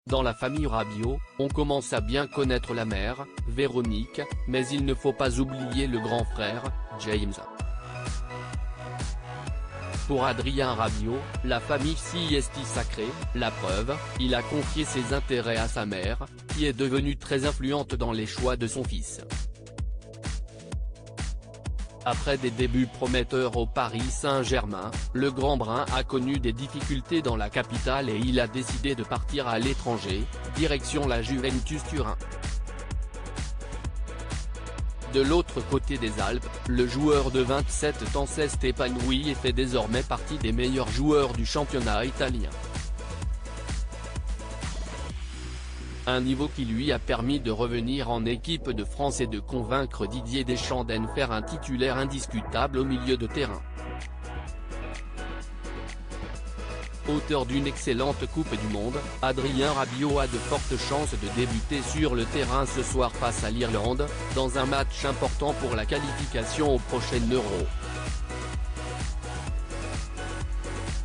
Dans la famille Rabiot, on commence à bien connaître la mère, Véronique, mais il ne faut pas oublier le grand frère, James. Pour Adrien Rabiot, la famille s'y est sacrée, la preuve, il a confié ses intérêts à sa mère, qui est devenue très influente dans les choix de son fils. Après des débuts prometteurs au Paris Saint-Germain, le Grand Brun a connu des difficultés dans la capitale et il a décidé de partir à l'étranger, direction la Juventus Turin. De l'autre côté des Alpes, le joueur de 27 ans s'est épanoui et fait désormais partie des meilleurs joueurs du championnat italien. Un niveau qui lui a permis de revenir en équipe de France et de convaincre Didier Deschamps d'en faire un titulaire indiscutable au milieu de terrain. Auteur d'une excellente Coupe du Monde, Adrien Rabiot a de fortes chances de débuter sur le terrain ce soir face à l'Irlande, dans un match important pour la qualification au prochain Euro.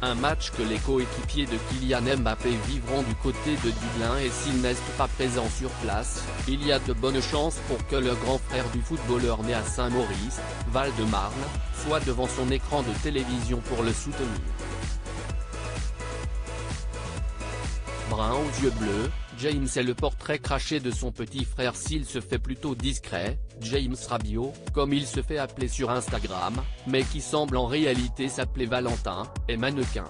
Un match que les coéquipiers de Kylian Mbappé vivront du côté de Dublin et s'il n'est pas présent sur place, il y a de bonnes chances pour que le grand frère du footballeur né à Saint-Maurice, Val-de-Marne, soit devant son écran de télévision pour le soutenir. Brun aux yeux bleus, James est le portrait craché de son petit frère s'il se fait plutôt discret, James Rabiot, comme il se fait appeler sur Instagram, mais qui semble en réalité s'appeler Valentin, est mannequin.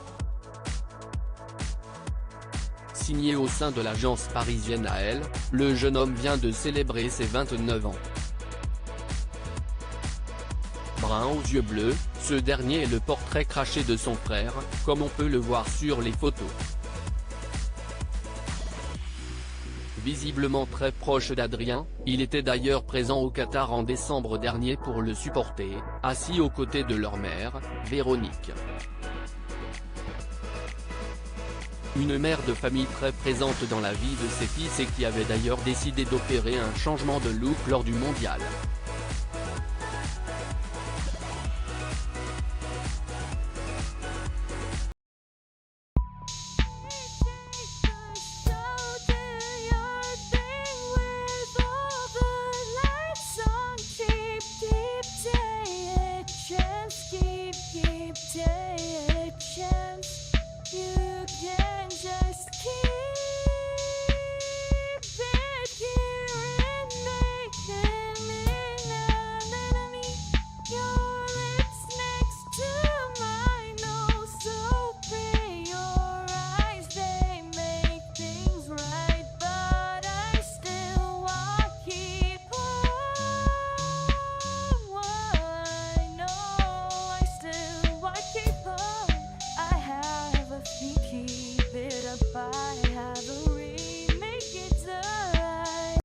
Signé au sein de l'agence parisienne AL, le jeune homme vient de célébrer ses 29 ans. Brun aux yeux bleus, ce dernier est le portrait craché de son frère, comme on peut le voir sur les photos. Visiblement très proche d'Adrien, il était d'ailleurs présent au Qatar en décembre dernier pour le supporter, assis aux côtés de leur mère, Véronique. Une mère de famille très présente dans la vie de ses fils et qui avait d'ailleurs décidé d'opérer un changement de look lors du mondial.